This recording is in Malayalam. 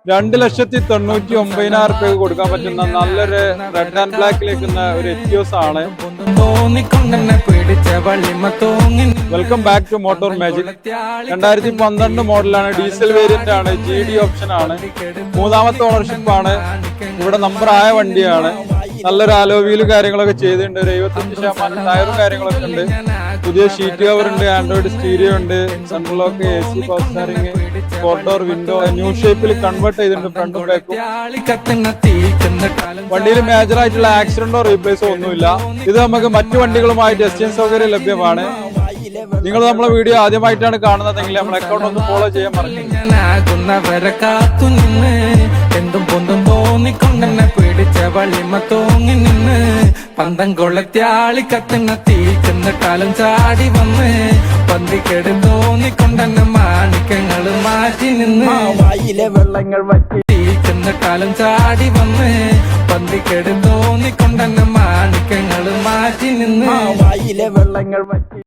2,99,000 കൊടുക്കാൻ പറ്റുന്ന നല്ലൊരു റെഡ് ആൻഡ് ബ്ലാക്കിലേക്ക് ഒരു എറ്റിയോസ് ആണ്. Welcome back to Motor Magic. 2012 മോഡലാണ്, ഡീസൽ വേരിയന്റ് ആണ്, GD ഓപ്ഷൻ ആണ്, 3ാമത്തെ ഓണർഷിപ്പ് ആണ്. ഇവിടെ നമ്പർ ആയ വണ്ടിയാണ്. നല്ലൊരു അലോവീല് കാര്യങ്ങളൊക്കെ ചെയ്തിട്ടുണ്ട്. ഒരു 75% ടയറും കാര്യങ്ങളൊക്കെ ഉണ്ട്. പുതിയ ഷീറ്റ് കവർ ഉണ്ട്, ആൻഡ്രോയിഡ് സ്റ്റീരിയോ ഉണ്ട്, central lock, AC power steering, 4 door window, new ഷേപ്പിൽ കൺവേർട്ട് ചെയ്തിട്ടുണ്ട് ഫ്രണ്ടും ബാക്കും. വണ്ടിയിൽ മേജർ ആയിട്ടുള്ള ആക്സിഡന്റോ റീപ്ലേസോ ഒന്നുമില്ല. ഇത് നമുക്ക് മറ്റു വണ്ടികളുമായി ടെസ്റ്റിംഗ് സൗകര്യം ലഭ്യമാണ്. നിങ്ങൾ നമ്മളെ വീഡിയോ ആദ്യമായിട്ടാണ് കാണുന്നതെങ്കിൽ നമ്മളെ അക്കൗണ്ട് ഒന്ന് ഫോളോ ചെയ്യാൻ മറക്കരുത്. പന്തം കൊളത്യാളി കത്തുന്ന തീക്കുന്ന കാലം ചാടി വന്ന് പന്തിക്കെടു തോന്നിക്കൊണ്ടെന്നെ മാണിക്കങ്ങൾ മാറ്റി നിന്ന് വായിലെ വെള്ളങ്ങൾ വറ്റി തീക്കുന്ന കാലം ചാടി വന്ന് പന്തിക്കെടു തോന്നിക്കൊണ്ടെന്നെ മാണിക്കങ്ങൾ മാറ്റി നിന്ന് വായിലെ വെള്ളങ്ങൾ വറ്റി.